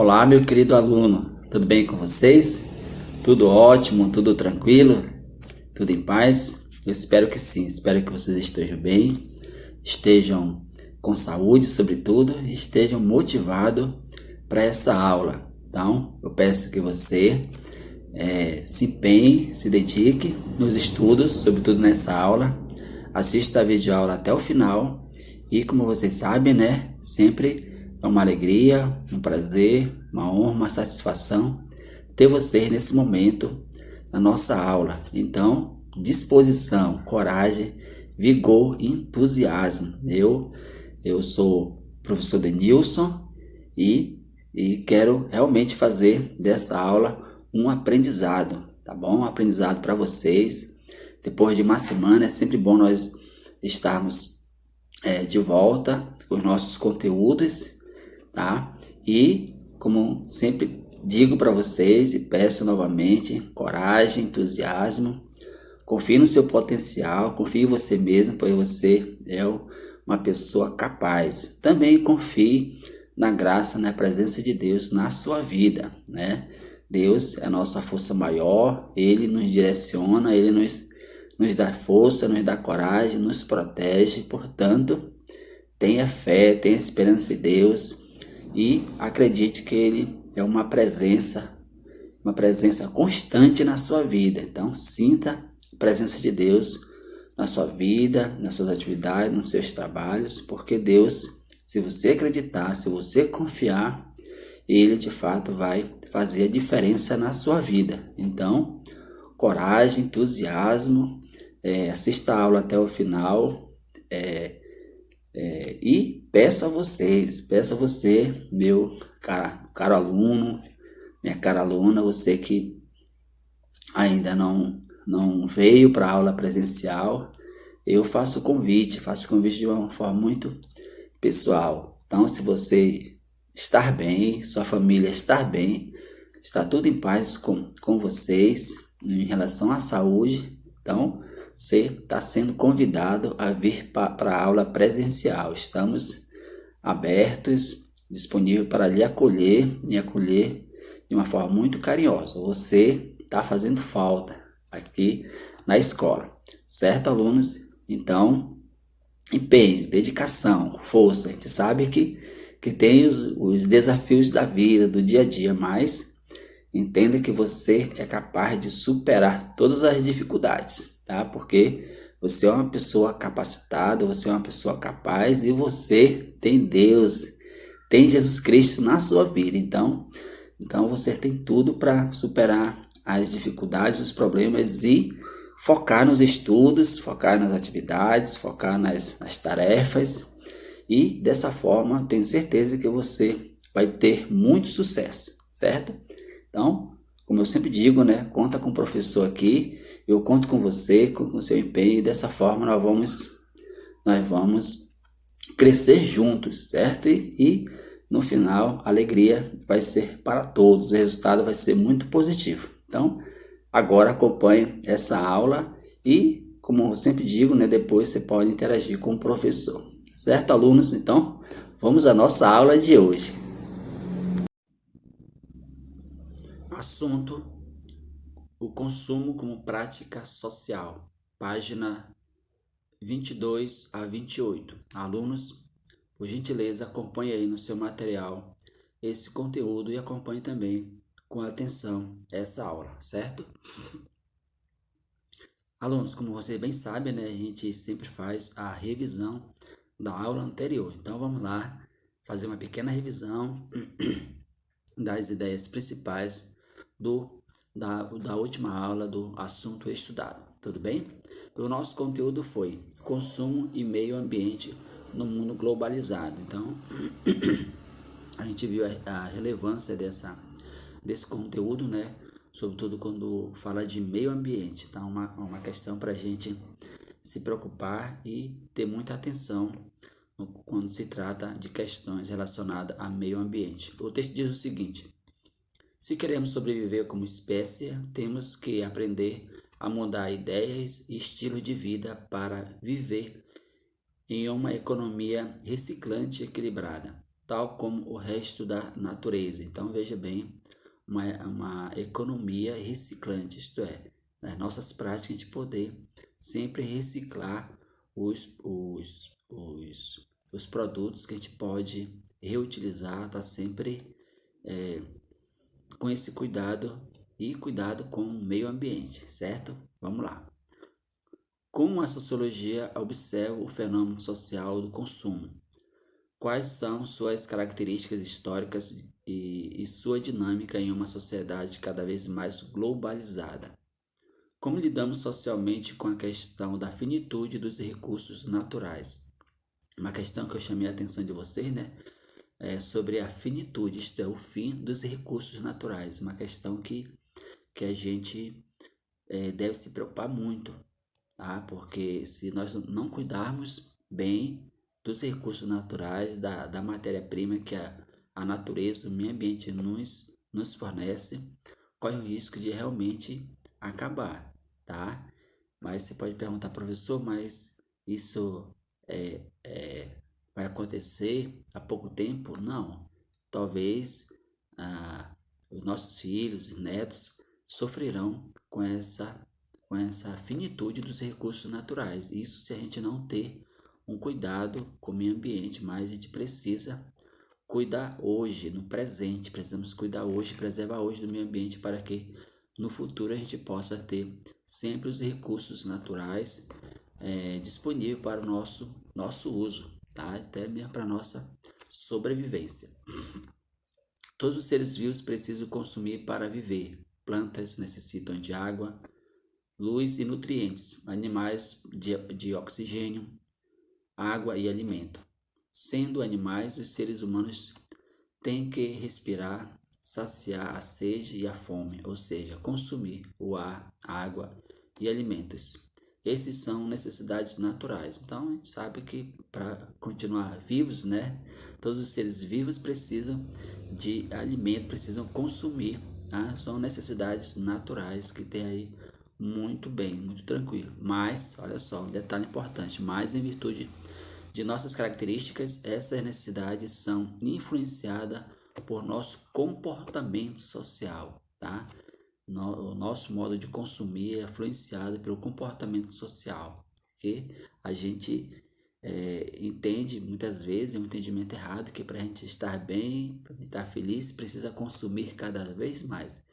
Olá, meu querido aluno, tudo bem com vocês? Tudo ótimo, tudo tranquilo? Tudo em paz? Eu espero que sim, espero que vocês estejam bem, estejam com saúde, sobretudo, e estejam motivados para essa aula. Então, eu peço que você se empenhe, se dedique nos estudos, sobretudo nessa aula, assista a videoaula até o final e, como vocês sabem, né, sempre é uma alegria, um prazer, uma honra, uma satisfação ter vocês nesse momento na nossa aula. Então, disposição, coragem, vigor e entusiasmo. Eu sou o professor Denilson e quero realmente fazer dessa aula um aprendizado, tá bom? Um aprendizado para vocês. Depois de uma semana é sempre bom nós estarmos de volta com os nossos conteúdos, tá? E como sempre digo para vocês e peço novamente, coragem, entusiasmo, confie no seu potencial, confie em você mesmo, pois você é uma pessoa capaz. Também confie na graça, na presença de Deus na sua vida, né? Deus é a nossa força maior, Ele nos direciona, Ele nos dá força, nos dá coragem, nos protege. Portanto, tenha fé, tenha esperança em Deus e acredite que Ele é uma presença constante na sua vida. Então, sinta a presença de Deus na sua vida, nas suas atividades, nos seus trabalhos, porque Deus, se você acreditar, se você confiar, Ele de fato vai fazer a diferença na sua vida. Então, coragem, entusiasmo, assista a aula até o final, e peço a você, meu caro aluno, minha cara aluna, você que ainda não veio para a aula presencial, eu faço o convite de uma forma muito pessoal. Então, se você estar bem, sua família estar bem, está tudo em paz com vocês em relação à saúde, então você está sendo convidado a vir para a aula presencial. Estamos abertos, disponíveis para lhe acolher e acolher de uma forma muito carinhosa. Você está fazendo falta aqui na escola, certo, alunos? Então, empenho, dedicação, força. A gente sabe que tem os desafios da vida, do dia a dia, mas entenda que você é capaz de superar todas as dificuldades, tá? Porque você é uma pessoa capacitada, você é uma pessoa capaz e você tem Deus, tem Jesus Cristo na sua vida. Então você tem tudo para superar as dificuldades, os problemas e focar nos estudos, focar nas atividades, focar nas tarefas. E dessa forma, tenho certeza que você vai ter muito sucesso, certo? Então, como eu sempre digo, né, conta com o professor aqui, eu conto com você, com o seu empenho, e dessa forma nós vamos crescer juntos, certo? E no final, a alegria vai ser para todos, o resultado vai ser muito positivo. Então, agora acompanhe essa aula e, como eu sempre digo, né, depois você pode interagir com o professor, certo, alunos? Então, vamos à nossa aula de hoje. Assunto: o consumo como prática social. Página 22 a 28. Alunos, por gentileza, acompanhe aí no seu material esse conteúdo e acompanhe também com atenção essa aula, certo? Alunos, como vocês bem sabem, né, a gente sempre faz a revisão da aula anterior. Então vamos lá fazer uma pequena revisão das ideias principais da última aula do assunto estudado. Tudo bem? O nosso conteúdo foi consumo e meio ambiente no mundo globalizado. Então, a gente viu a relevância desse conteúdo, né? Sobretudo quando fala de meio ambiente. Então, uma questão para a gente se preocupar e ter muita atenção quando se trata de questões relacionadas a meio ambiente. O texto diz o seguinte: se queremos sobreviver como espécie, temos que aprender a mudar ideias e estilo de vida para viver em uma economia reciclante e equilibrada. tal como o resto da natureza. Então veja bem, uma economia reciclante, isto é, nas nossas práticas de poder sempre reciclar os produtos que a gente pode reutilizar, tá sempre com esse cuidado e cuidado com o meio ambiente, certo? Vamos lá. Como a sociologia observa o fenômeno social do consumo? Quais são suas características históricas e sua dinâmica em uma sociedade cada vez mais globalizada? Como lidamos socialmente com a questão da finitude dos recursos naturais? Uma questão que eu chamei a atenção de vocês, né? É sobre a finitude, isto é, o fim dos recursos naturais. Uma questão que a gente deve se preocupar muito, tá? Porque se nós não cuidarmos bem dos recursos naturais, da matéria-prima que a natureza, o meio ambiente nos fornece, corre o risco de realmente acabar, tá? Mas você pode perguntar, professor, mas isso vai acontecer há pouco tempo? Não. Talvez os nossos filhos e netos sofrerão com essa finitude dos recursos naturais. Isso se a gente não ter um cuidado com o meio ambiente, mas a gente precisa cuidar hoje, no presente, precisamos cuidar hoje, preservar hoje do meio ambiente para que no futuro a gente possa ter sempre os recursos naturais disponíveis para o nosso uso, tá? Até mesmo para a nossa sobrevivência. Todos os seres vivos precisam consumir para viver. Plantas necessitam de água, luz e nutrientes, animais de oxigênio, água e alimento. Sendo animais, os seres humanos têm que respirar, saciar a sede e a fome, ou seja, consumir o ar, água e alimentos. Esses são necessidades naturais. Então a gente sabe que para continuar vivos, né, todos os seres vivos precisam de alimento, precisam consumir, tá? São necessidades naturais que tem aí muito bem, muito tranquilo. Mas, olha só, um detalhe importante, mas em virtude de nossas características, essas necessidades são influenciadas por nosso comportamento social, tá? O nosso modo de consumir é influenciado pelo comportamento social, que a gente entende muitas vezes, é um entendimento errado, que para a gente estar bem, para estar feliz, precisa consumir cada vez mais.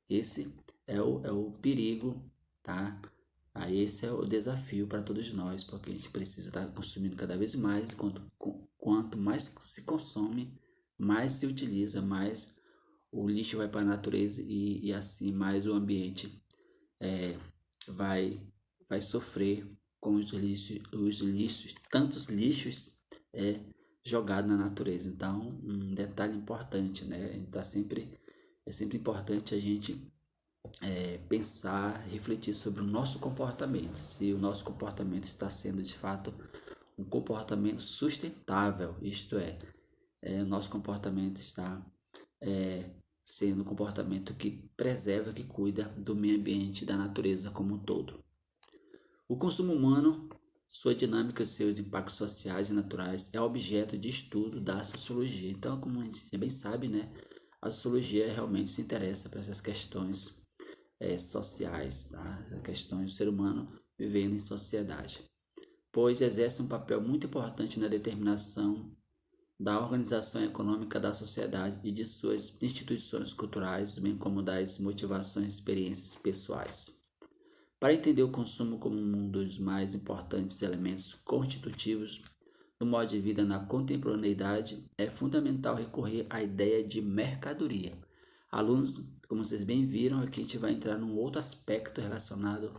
Esse é o perigo, tá? Aí esse é o desafio para todos nós, porque a gente precisa estar consumindo cada vez mais. Quanto mais se consome, mais se utiliza, mais o lixo vai para a natureza e assim mais o ambiente é, vai, vai sofrer com os lixos, tantos lixos jogados na natureza. Então, um detalhe importante, né? É sempre importante a gente pensar, refletir sobre o nosso comportamento, se o nosso comportamento está sendo de fato um comportamento sustentável, isto o nosso comportamento está sendo um comportamento que preserva, que cuida do meio ambiente, da natureza como um todo. O consumo humano, sua dinâmica e seus impactos sociais e naturais é objeto de estudo da sociologia. Então, como a gente bem sabe, né, a sociologia realmente se interessa por essas questões sociais, tá? Essas questões do ser humano vivendo em sociedade, pois exerce um papel muito importante na determinação da organização econômica da sociedade e de suas instituições culturais, bem como das motivações e experiências pessoais. Para entender o consumo como um dos mais importantes elementos constitutivos do modo de vida na contemporaneidade, é fundamental recorrer à ideia de mercadoria. Alunos, como vocês bem viram, aqui a gente vai entrar num outro aspecto relacionado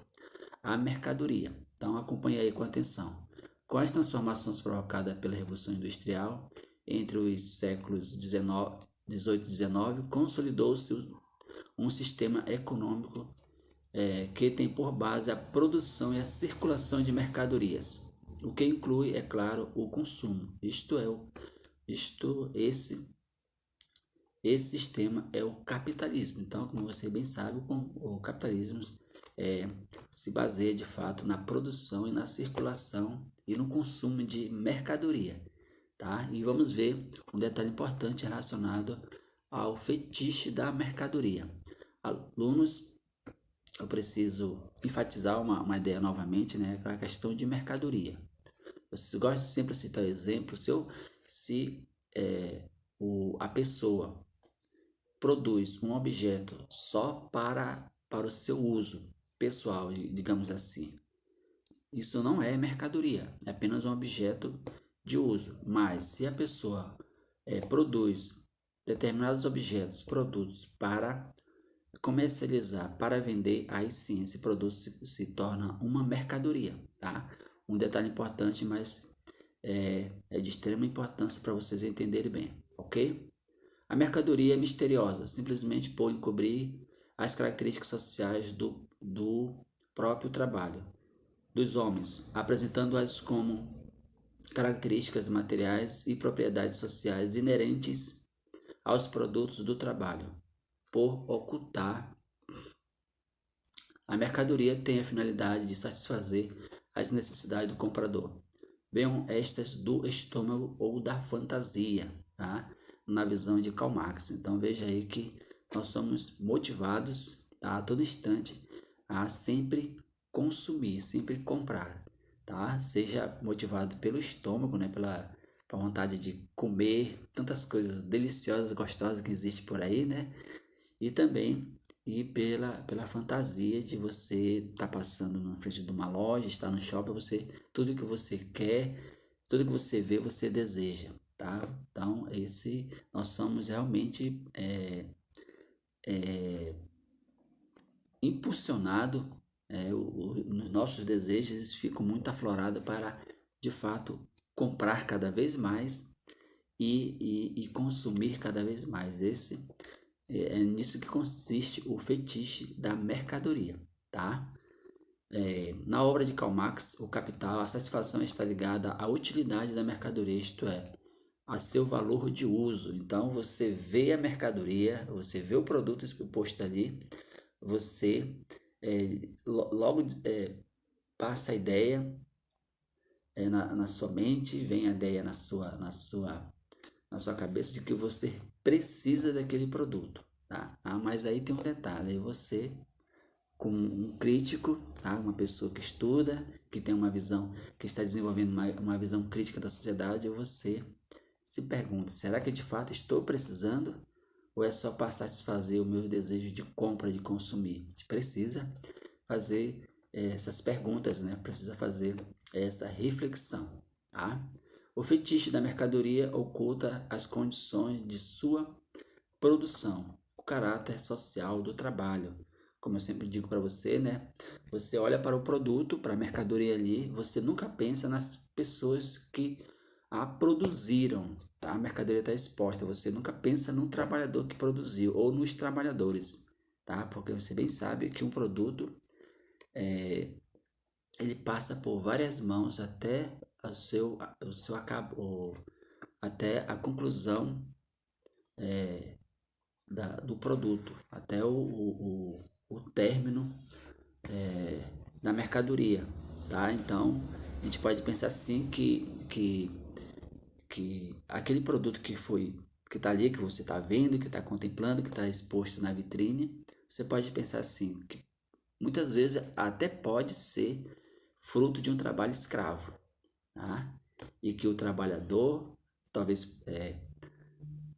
à mercadoria. Então acompanhe aí com atenção. Com as transformações provocadas pela Revolução Industrial entre os séculos 18 e 19, consolidou-se um sistema econômico que tem por base a produção e a circulação de mercadorias, o que inclui, é claro, o consumo. Esse sistema é o capitalismo. Então, como você bem sabe, o capitalismo se baseia de fato na produção e na circulação e no consumo de mercadoria. tá? E vamos ver um detalhe importante relacionado ao fetiche da mercadoria. Alunos, eu preciso enfatizar uma ideia novamente, né? A questão de mercadoria. Eu gosto de sempre citar o exemplo, se a pessoa produz um objeto só para o seu uso pessoal, digamos assim, isso não é mercadoria, é apenas um objeto de uso. Mas se a pessoa produz determinados objetos, produtos para comercializar, para vender, aí sim esse produto se torna uma mercadoria, tá? Um detalhe importante, mas é de extrema importância para vocês entenderem bem, ok? A mercadoria é misteriosa, simplesmente por encobrir as características sociais do próprio trabalho dos homens, apresentando-as como características materiais e propriedades sociais inerentes aos produtos do trabalho. Por ocultar, a mercadoria tem a finalidade de satisfazer as necessidades do comprador. Venham estas do estômago ou da fantasia, tá? Na visão de Karl Marx. Então veja aí que nós somos motivados, tá? A todo instante a sempre consumir, sempre comprar, tá? Seja motivado pelo estômago, né? Pela vontade de comer tantas coisas deliciosas, gostosas que existem por aí, né? E também pela fantasia de você estar passando na frente de uma loja, estar no shopping, tudo que você quer, tudo que você vê, você deseja, tá? Então, nós somos realmente impulsionados, nos nossos desejos ficam muito aflorados para, de fato, comprar cada vez mais e consumir cada vez mais. É nisso que consiste o fetiche da mercadoria, tá? Na obra de Karl Marx, O Capital, a satisfação está ligada à utilidade da mercadoria, isto é, a seu valor de uso. Então, você vê a mercadoria, você vê o produto exposto ali, você logo passa a ideia na sua mente, vem a ideia na sua cabeça de que você precisa daquele produto, tá? Mas aí tem um detalhe, aí você, como um crítico, tá? Uma pessoa que estuda, que tem uma visão, que está desenvolvendo uma visão crítica da sociedade, você se pergunta, será que de fato estou precisando? Ou é só para satisfazer o meu desejo de compra, de consumir? A gente precisa fazer essas perguntas, né? Precisa fazer essa reflexão, tá? O fetiche da mercadoria oculta as condições de sua produção, o caráter social do trabalho. Como eu sempre digo para você, né? Você olha para o produto, para a mercadoria ali, você nunca pensa nas pessoas que a produziram, tá? A mercadoria está exposta, você nunca pensa no trabalhador que produziu ou nos trabalhadores, tá? Porque você bem sabe que um produto ele passa por várias mãos até o seu acabo, até a conclusão do produto, até o término da mercadoria, tá? Então, a gente pode pensar assim que aquele produto que está ali, que você está vendo, que está contemplando, que está exposto na vitrine, você pode pensar assim, que muitas vezes até pode ser fruto de um trabalho escravo, tá? E que o trabalhador talvez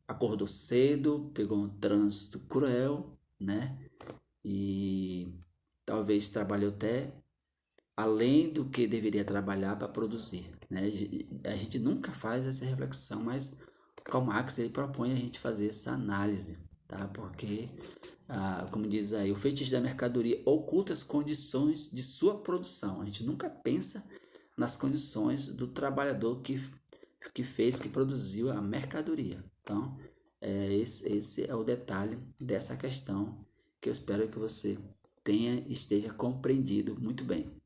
acordou cedo, pegou um trânsito cruel, né? E talvez trabalhou até além do que deveria trabalhar para produzir, né? A gente nunca faz essa reflexão, mas Karl Marx ele propõe a gente fazer essa análise, tá? Porque, como diz aí, o fetiche da mercadoria oculta as condições de sua produção. A gente nunca pensa nas condições do trabalhador que produziu a mercadoria. Então, esse é o detalhe dessa questão que eu espero que você esteja compreendido muito bem.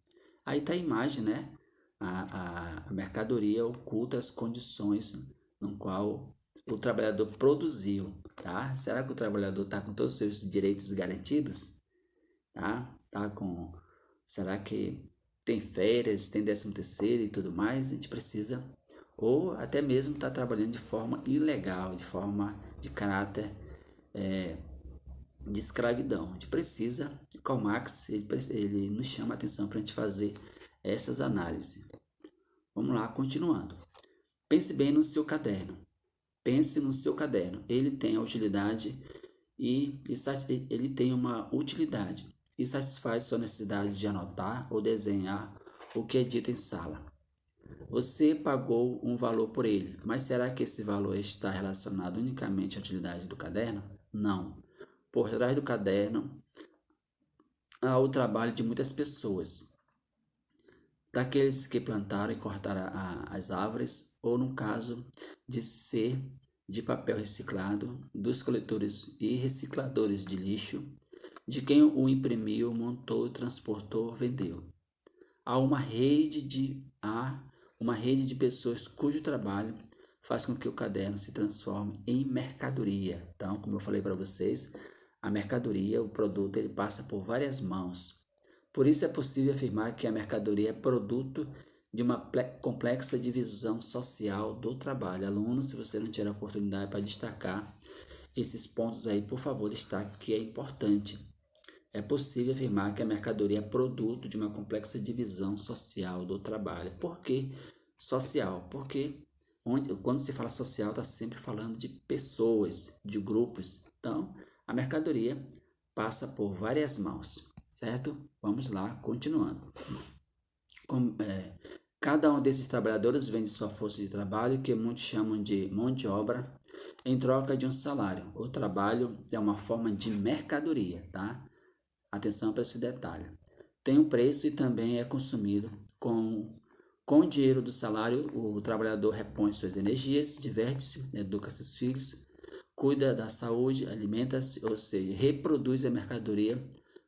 Aí está a imagem, né? A mercadoria oculta as condições no qual o trabalhador produziu, tá? Será que o trabalhador está com todos os seus direitos garantidos? Tá com... Será que tem férias, tem 13º e tudo mais? A gente precisa ou até mesmo está trabalhando de forma ilegal, de forma de caráter de escravidão. A gente precisa, Karl Marx, ele nos chama a atenção para a gente fazer essas análises. Vamos lá, continuando. Pense bem no seu caderno. Pense no seu caderno. Ele tem a utilidade ele tem uma utilidade e satisfaz sua necessidade de anotar ou desenhar o que é dito em sala. Você pagou um valor por ele, mas será que esse valor está relacionado unicamente à utilidade do caderno? Não. Por trás do caderno há o trabalho de muitas pessoas, daqueles que plantaram e cortaram as árvores, ou no caso de ser de papel reciclado, dos coletores e recicladores de lixo, de quem o imprimiu, montou, transportou, vendeu. Há uma rede de pessoas cujo trabalho faz com que o caderno se transforme em mercadoria. Então, como eu falei para vocês, a mercadoria, o produto, ele passa por várias mãos. Por isso é possível afirmar que a mercadoria é produto de uma complexa divisão social do trabalho. Alunos, se você não tiver a oportunidade para destacar esses pontos aí, por favor, destaque, que é importante. É possível afirmar que a mercadoria é produto de uma complexa divisão social do trabalho. Por que social? Porque quando se fala social, está sempre falando de pessoas, de grupos. Então, a mercadoria passa por várias mãos, certo? Vamos lá, continuando. Cada um desses trabalhadores vende sua força de trabalho, que muitos chamam de mão de obra, em troca de um salário. O trabalho é uma forma de mercadoria, tá? Atenção para esse detalhe. Tem um preço e também é consumido. Com o dinheiro do salário, o trabalhador repõe suas energias, diverte-se, educa seus filhos, cuida da saúde, alimenta-se, ou seja, reproduz a mercadoria,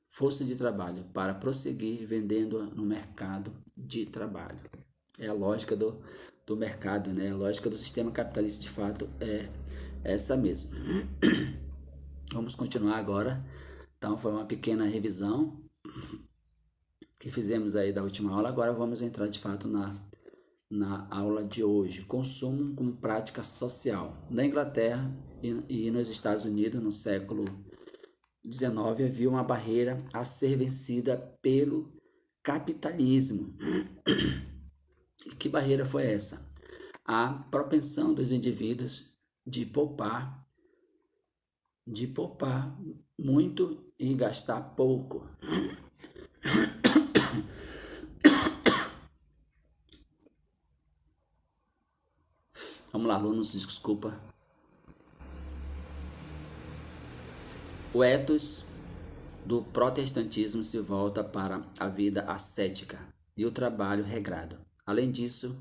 força de trabalho, para prosseguir vendendo-a no mercado de trabalho. É a lógica do mercado, né? A lógica do sistema capitalista, de fato, é essa mesmo. Vamos continuar agora. Então, foi uma pequena revisão que fizemos aí da última aula. Agora vamos entrar de fato na aula de hoje. Consumo como prática social. Na Inglaterra e nos Estados Unidos, no século XIX, havia uma barreira a ser vencida pelo capitalismo. E que barreira foi essa? A propensão dos indivíduos de poupar muito e gastar pouco. Vamos lá, alunos, desculpa. O ethos do protestantismo se volta para a vida ascética e o trabalho regrado. Além disso,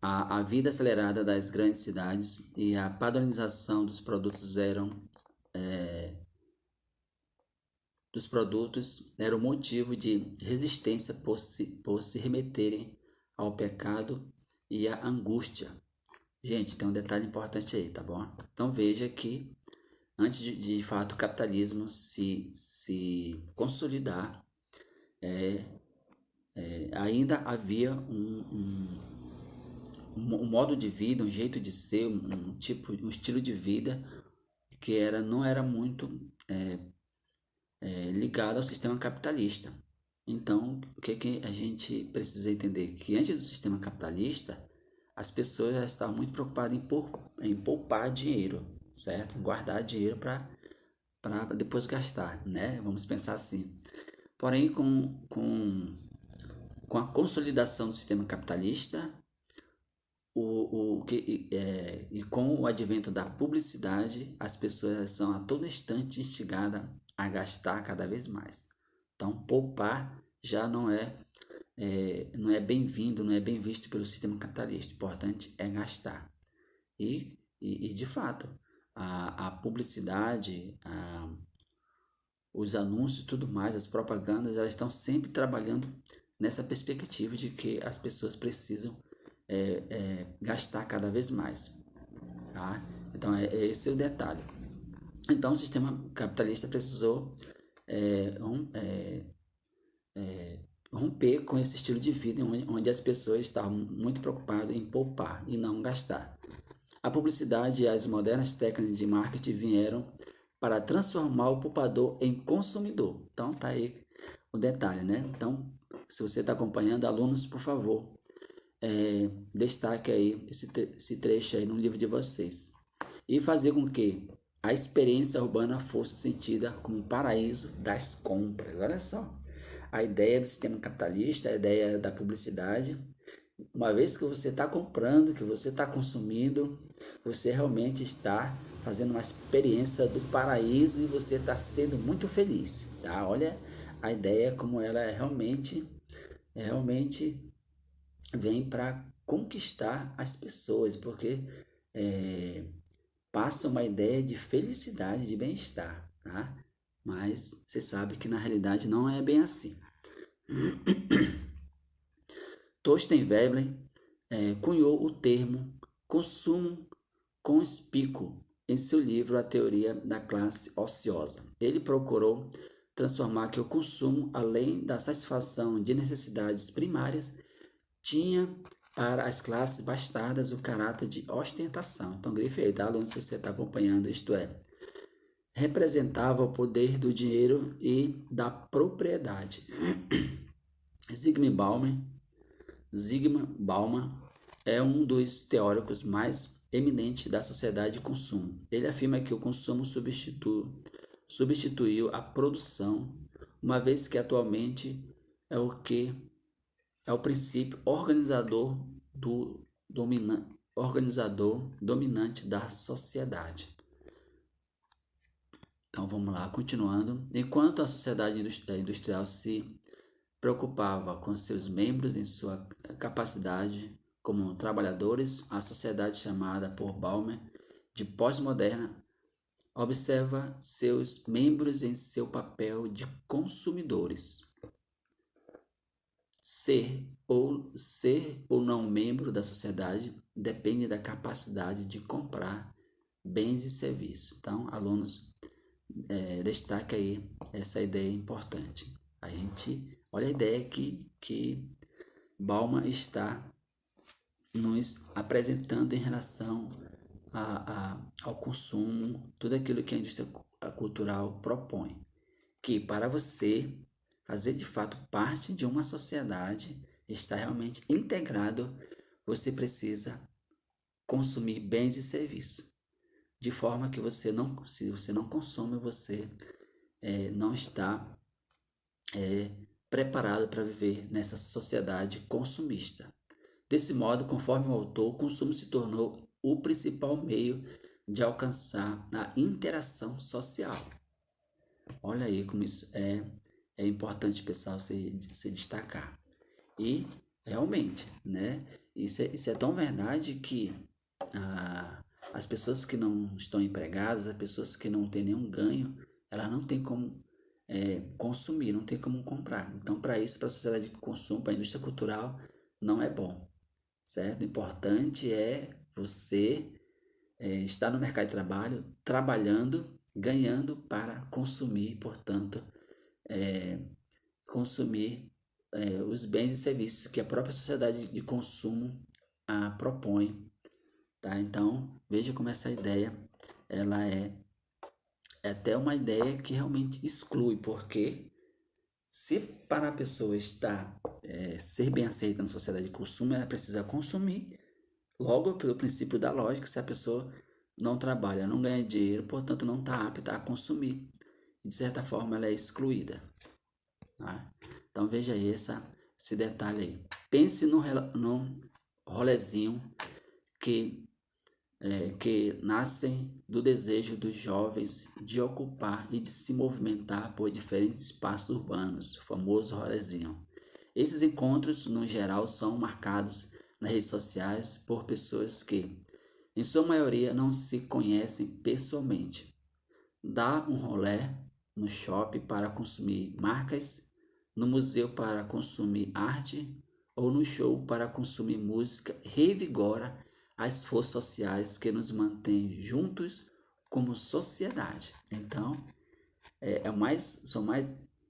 a vida acelerada das grandes cidades e a padronização dos produtos era o motivo de resistência por se remeterem ao pecado e à angústia. Gente, tem um detalhe importante aí, tá bom? Então veja que antes de fato o capitalismo se consolidar, ainda havia um modo de vida, um jeito de ser, um estilo de vida que não era muito ligado ao sistema capitalista. Então, o que a gente precisa entender? Que antes do sistema capitalista, as pessoas já estavam muito preocupadas em poupar dinheiro, certo? Guardar dinheiro para depois gastar, né? Vamos pensar assim. Porém, com a consolidação do sistema capitalista, e com o advento da publicidade, as pessoas são a todo instante instigadas a gastar cada vez mais. Então, poupar já não é bem-vindo, não é bem visto pelo sistema capitalista. O importante é gastar. E de fato, a publicidade, os anúncios e tudo mais, as propagandas, elas estão sempre trabalhando nessa perspectiva de que as pessoas precisam gastar cada vez mais, tá? Então, esse é o detalhe. Então, o sistema capitalista precisou romper com esse estilo de vida onde as pessoas estavam muito preocupadas em poupar e não gastar. A publicidade e as modernas técnicas de marketing vieram para transformar o poupador em consumidor. Então tá aí o detalhe, né? Então, se você está acompanhando, alunos, por favor, destaque aí esse trecho aí no livro de vocês. E fazer com que a experiência urbana fosse sentida como um paraíso das compras. Olha só, a ideia do sistema capitalista, a ideia da publicidade. Uma vez que você está comprando, que você está consumindo, você realmente está fazendo uma experiência do paraíso e você está sendo muito feliz, tá? Olha a ideia como ela realmente vem para conquistar as pessoas, porque é, passa uma ideia de felicidade, de bem-estar, tá? Mas você sabe que na realidade não é bem assim. Thorstein Veblen cunhou o termo consumo conspícuo em seu livro A Teoria da Classe Ociosa. Ele procurou transformar que o consumo, além da satisfação de necessidades primárias, tinha para as classes bastardas o caráter de ostentação. Então, grife aí, tá, aluno, se você está acompanhando, isto é, representava o poder do dinheiro e da propriedade. Zygmunt Bauman, Zygmunt Bauman é um dos teóricos mais eminentes da sociedade de consumo. Ele afirma que o consumo substituiu a produção, uma vez que atualmente é o princípio organizador dominante da sociedade. Então vamos lá, continuando. Enquanto a sociedade industrial se preocupava com seus membros em sua capacidade como trabalhadores, a sociedade chamada por Bauman de pós-moderna observa seus membros em seu papel de consumidores. Ser ou não membro da sociedade depende da capacidade de comprar bens e serviços. Então, alunos, destaque aí essa ideia importante. Olha a ideia que Bauman está nos apresentando em relação ao consumo, tudo aquilo que a indústria cultural propõe. Que para você fazer de fato parte de uma sociedade, estar realmente integrado, você precisa consumir bens e serviços. De forma que se você não consome, você não está preparado para viver nessa sociedade consumista. Desse modo, conforme o autor, o consumo se tornou o principal meio de alcançar a interação social. Olha aí como isso é importante, pessoal, se destacar. E realmente, né? Isso é tão verdade que as pessoas que não estão empregadas, as pessoas que não têm nenhum ganho, elas não têm como consumir, não tem como comprar. Então, para isso, para a sociedade de consumo, para a indústria cultural, não é bom, certo? O importante é você estar no mercado de trabalho, trabalhando, ganhando para consumir, portanto, consumir os bens e serviços que a própria sociedade de consumo propõe, tá? Então, veja como essa ideia, ela é até uma ideia que realmente exclui, porque se para a pessoa ser bem aceita na sociedade de consumo, ela precisa consumir, logo pelo princípio da lógica, se a pessoa não trabalha, não ganha dinheiro, portanto não está apta a consumir, e de certa forma ela é excluída, tá? Então veja aí esse detalhe aí. Pense no rolezinho que que nascem do desejo dos jovens de ocupar e de se movimentar por diferentes espaços urbanos, o famoso rolezinho. Esses encontros, no geral, são marcados nas redes sociais por pessoas que, em sua maioria, não se conhecem pessoalmente. Dá um rolê no shopping para consumir marcas, no museu para consumir arte ou no show para consumir música revigora as forças sociais que nos mantêm juntos como sociedade. Então,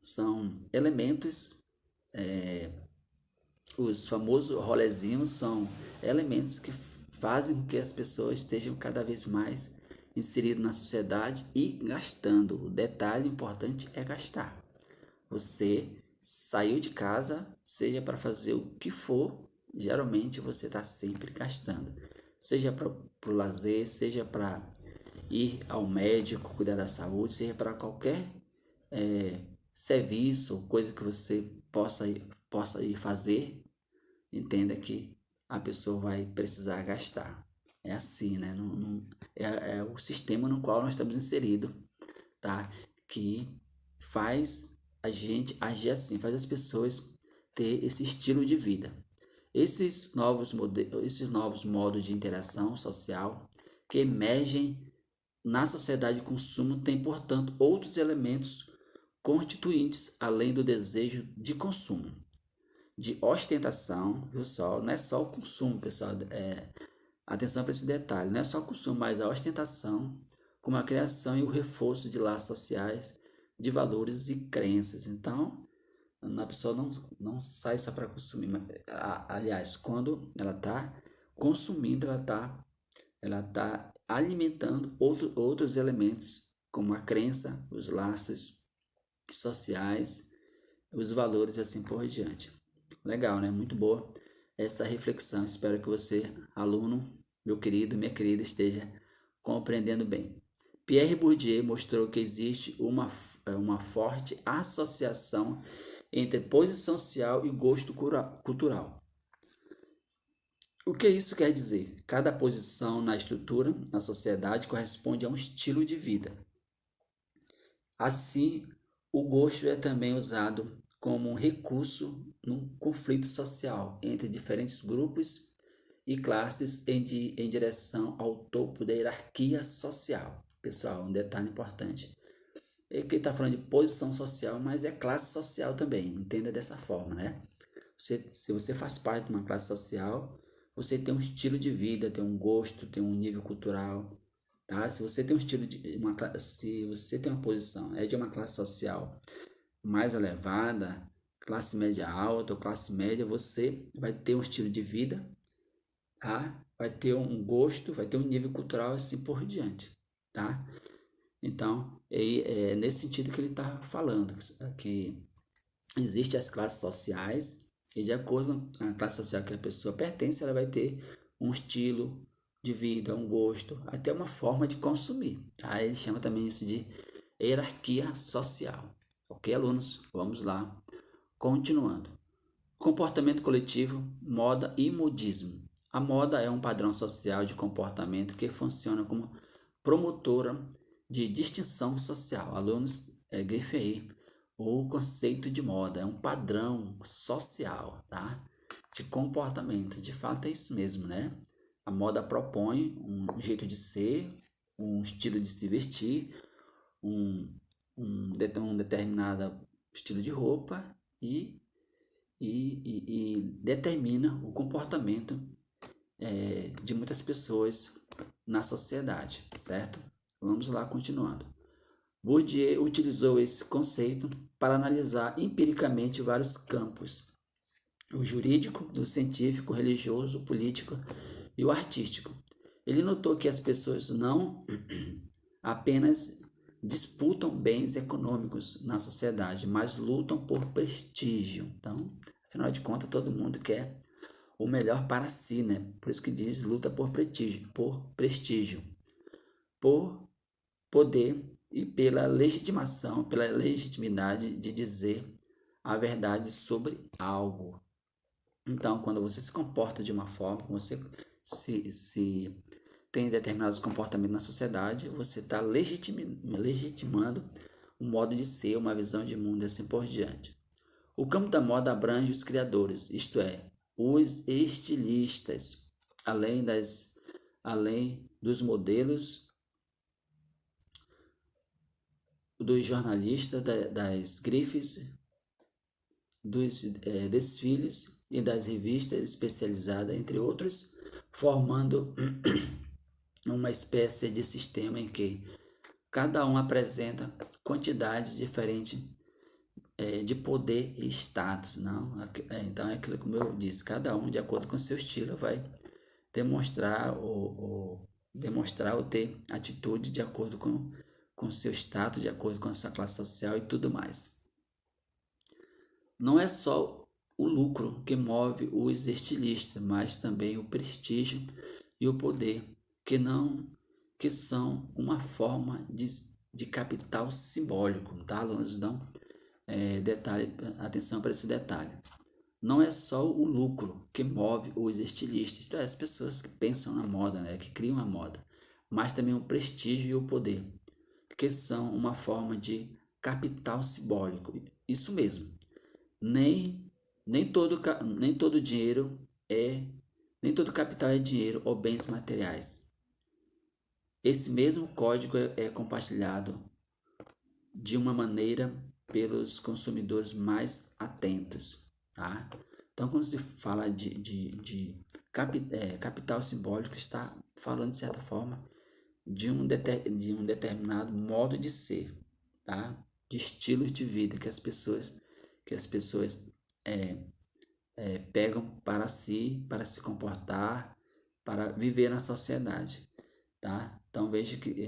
são elementos Os famosos rolezinhos são elementos que fazem com que as pessoas estejam cada vez mais inseridas na sociedade e gastando. O detalhe importante é gastar. Você saiu de casa, seja para fazer o que for, geralmente você está sempre gastando. Seja para o lazer, seja para ir ao médico, cuidar da saúde, seja para qualquer serviço, coisa que você possa ir fazer, entenda que a pessoa vai precisar gastar. É assim, né? É o sistema no qual nós estamos inseridos, tá? Que faz a gente agir assim, faz as pessoas ter esse estilo de vida. Esses novos modos de interação social que emergem na sociedade de consumo têm, portanto, outros elementos constituintes além do desejo de consumo, de ostentação, viu só? Não é só o consumo, pessoal. Atenção para esse detalhe, não é só o consumo, mas a ostentação, como a criação e o reforço de laços sociais, de valores e crenças. Então, a pessoa não sai só para consumir, aliás, quando ela está consumindo, ela tá alimentando outros elementos, como a crença, os laços sociais, os valores e assim por diante. Legal, né? Muito boa essa reflexão. Espero que você, aluno, meu querido, minha querida, esteja compreendendo bem. Pierre Bourdieu mostrou que existe uma forte associação entre posição social e gosto cultural. O que isso quer dizer? Cada posição na estrutura, na sociedade, corresponde a um estilo de vida. Assim, o gosto é também usado como um recurso num conflito social entre diferentes grupos e classes em direção ao topo da hierarquia social. Pessoal, um detalhe importante. É que está falando de posição social, mas é classe social também. Entenda dessa forma, né? Se você faz parte de uma classe social, você tem um estilo de vida, tem um gosto, tem um nível cultural, tá? Se você tem um estilo de se você tem uma posição é de uma classe social mais elevada, classe média alta ou classe média, você vai ter um estilo de vida, tá? Vai ter um gosto, vai ter um nível cultural assim por diante, tá? Então, é nesse sentido que ele está falando, que existem as classes sociais e de acordo com a classe social que a pessoa pertence, ela vai ter um estilo de vida, um gosto, até uma forma de consumir. Aí ele chama também isso de hierarquia social. Ok, alunos? Vamos lá. Continuando. Comportamento coletivo, moda e modismo. A moda é um padrão social de comportamento que funciona como promotora de distinção social. Alunos, grife aí. O conceito de moda é um padrão social, tá? De comportamento. De fato é isso mesmo, né? A moda propõe um jeito de ser, um estilo de se vestir, um, um determinado estilo de roupa e determina o comportamento de muitas pessoas na sociedade, certo? Vamos lá, continuando. Bourdieu utilizou esse conceito para analisar empiricamente vários campos: o jurídico, o científico, o religioso, o político e o artístico. Ele notou que as pessoas não apenas disputam bens econômicos na sociedade, mas lutam por prestígio. Então, afinal de contas, todo mundo quer o melhor para si, né? Por isso que diz luta por poder e pela legitimação, pela legitimidade de dizer a verdade sobre algo. Então, quando você se comporta de uma forma, quando você se tem determinados comportamentos na sociedade, você está legitimando um modo de ser, uma visão de mundo e assim por diante. O campo da moda abrange os criadores, isto é, os estilistas, além dos modelos, dos jornalistas, das grifes, dos desfiles e das revistas especializadas, entre outros, formando uma espécie de sistema em que cada um apresenta quantidades diferentes de poder e status, não. Então é aquilo como eu disse, cada um de acordo com seu estilo vai demonstrar ou ter atitude de acordo com seu status, de acordo com a sua classe social e tudo mais. Não é só o lucro que move os estilistas, mas também o prestígio e o poder, que são uma forma de capital simbólico, tá, alunos? Então, atenção para esse detalhe. Não é só o lucro que move os estilistas, isto é, as pessoas que pensam na moda, né, que criam a moda, mas também o prestígio e o poder, que são uma forma de capital simbólico. Isso mesmo. Nem, nem todo dinheiro é, nem todo capital é dinheiro ou bens materiais. Esse mesmo código é compartilhado de uma maneira pelos consumidores mais atentos, tá? Então, quando se fala capital simbólico, está falando, de certa forma, de um determinado modo de ser, tá? De estilos de vida que as pessoas pegam para si, para se comportar, para viver na sociedade, tá? Então veja que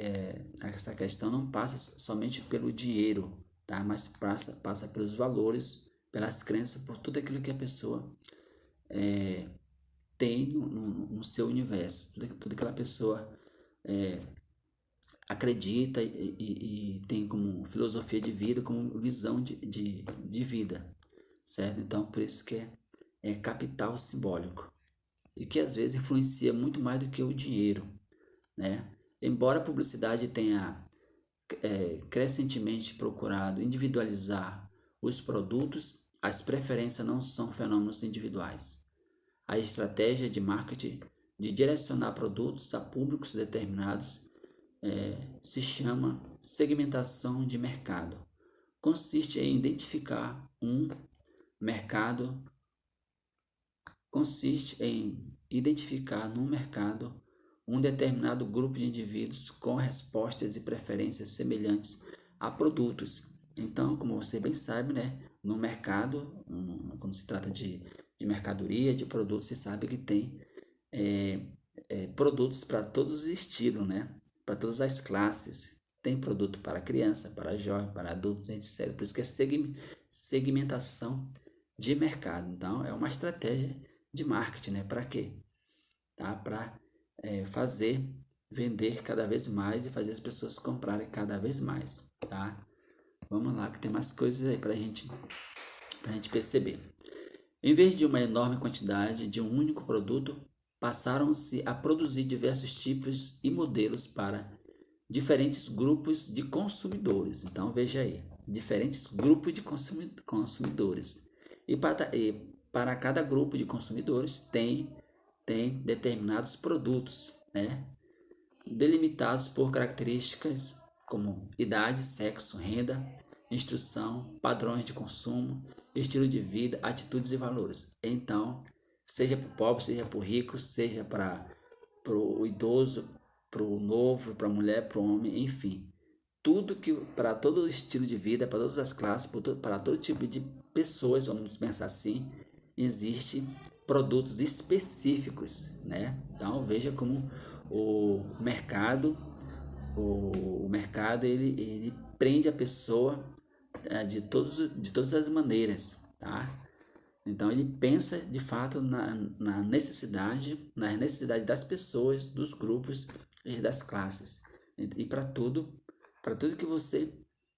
essa questão não passa somente pelo dinheiro, tá? Mas passa pelos valores, pelas crenças, por tudo aquilo que a pessoa tem no seu universo, tudo aquela pessoa acredita e tem como filosofia de vida, como visão de vida, certo? Então por isso que é capital simbólico e que às vezes influencia muito mais do que o dinheiro, né? Embora a publicidade tenha crescentemente procurado individualizar os produtos, as preferências não são fenômenos individuais. A estratégia de marketing de direcionar produtos a públicos determinados se chama segmentação de mercado. Consiste em identificar um mercado, consiste em identificar no mercado um determinado grupo de indivíduos com respostas e preferências semelhantes a produtos. Então, como você bem sabe, né, no mercado, quando se trata de mercadoria, de produtos, você sabe que tem produtos para todos os estilos, né, para todas as classes. Tem produto para criança, para jovem, para adultos, etc. Por isso que é segmentação de mercado. Então, é uma estratégia de marketing, né? Para quê? Tá? Para fazer vender cada vez mais e fazer as pessoas comprarem cada vez mais, tá? Vamos lá que tem mais coisas aí pra gente perceber. Em vez de uma enorme quantidade de um único produto, passaram-se a produzir diversos tipos e modelos para diferentes grupos de consumidores. Então veja aí, diferentes grupos de consumidores. E para cada grupo de consumidores tem determinados produtos, né? Delimitados por características como idade, sexo, renda, instrução, padrões de consumo, estilo de vida, atitudes e valores. Então, seja para o pobre, seja para o rico, seja para o idoso, para o novo, para a mulher, para o homem, enfim. Tudo que para todo estilo de vida, para todas as classes, para todo tipo de pessoas, vamos pensar assim, existe produtos específicos, né? Então veja como o mercado, o mercado ele prende a pessoa de todas as maneiras, tá? Então ele pensa de fato na necessidade das pessoas, dos grupos e das classes. E para tudo que você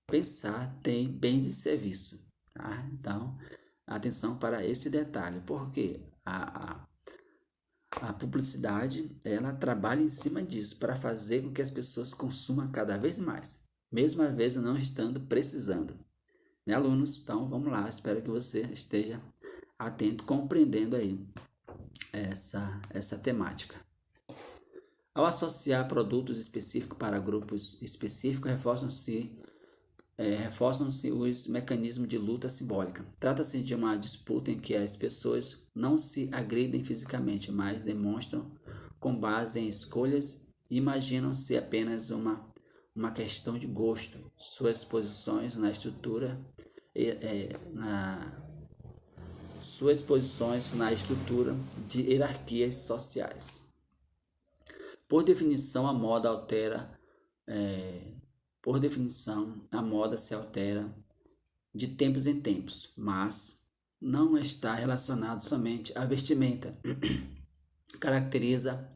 pensar, tem bens e serviços, tá? Então, atenção para esse detalhe, porque a publicidade, ela trabalha em cima disso para fazer com que as pessoas consumam cada vez mais, mesmo às vezes não estando precisando. Né, alunos? Então, vamos lá, espero que você esteja atento, compreendendo aí essa temática. Ao associar produtos específicos para grupos específicos, reforçam-se os mecanismos de luta simbólica. Trata-se de uma disputa em que as pessoas não se agridem fisicamente, mas demonstram com base em escolhas e imaginam-se apenas uma questão de gosto. Suas posições na estrutura suas posições na estrutura de hierarquias sociais. Por definição, a moda altera, por definição, a moda se altera de tempos em tempos, mas não está relacionado somente à vestimenta. Caracteriza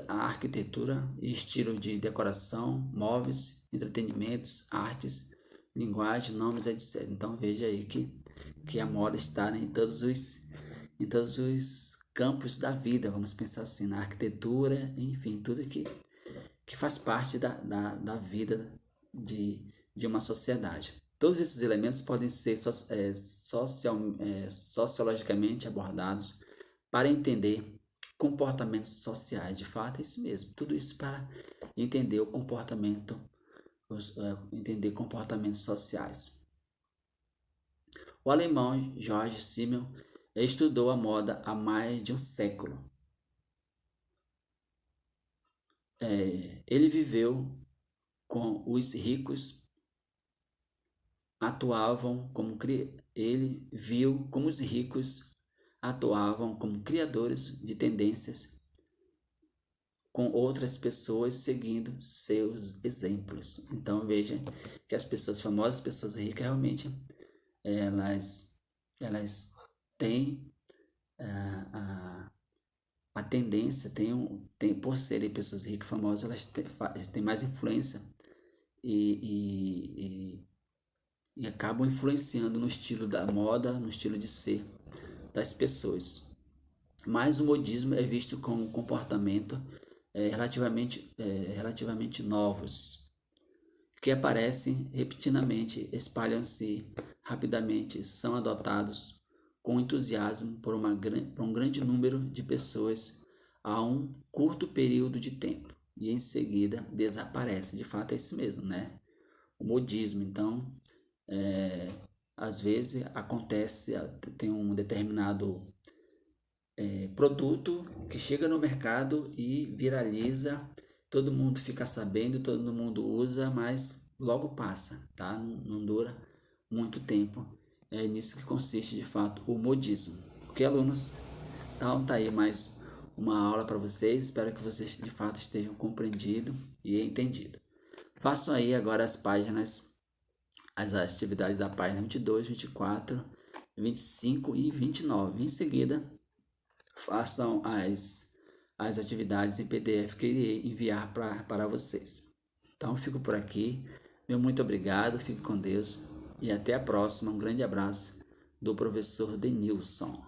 a arquitetura e estilo de decoração, móveis, entretenimentos, artes, linguagem, nomes, etc. Então veja aí que a moda está em todos os campos da vida, vamos pensar assim, na arquitetura, enfim, tudo que faz parte da vida de uma sociedade. Todos esses elementos podem ser sociologicamente abordados para entender comportamentos sociais. De fato, é isso mesmo. Tudo isso para entender o comportamento, entender comportamentos sociais. O alemão Georg Simmel estudou a moda há mais de um século. Ele viveu com os ricos ele viu como os ricos atuavam como criadores de tendências, com outras pessoas seguindo seus exemplos. Então veja que as pessoas famosas, as pessoas ricas, realmente elas têm a tendência, por serem pessoas ricas e famosas, elas têm mais influência e acabam influenciando no estilo da moda, no estilo de ser das pessoas. Mas o modismo é visto como um comportamento relativamente novos, que aparecem repetidamente, espalham-se rapidamente, são adotados com entusiasmo por um grande número de pessoas a um curto período de tempo e em seguida desaparece. De fato é isso mesmo, né? O modismo, então, às vezes acontece, tem um determinado produto que chega no mercado e viraliza, todo mundo fica sabendo, todo mundo usa, mas logo passa, tá? Não dura muito tempo. É nisso que consiste de fato o modismo. Ok, alunos? Então tá aí mais uma aula para vocês. Espero que vocês de fato estejam compreendido e entendido. Façam aí agora as atividades da página 22, 24, 25 e 29. Em seguida, façam as atividades em PDF que irei enviar para vocês. Então, fico por aqui. Meu muito obrigado, fique com Deus e até a próxima. Um grande abraço do professor Denilson.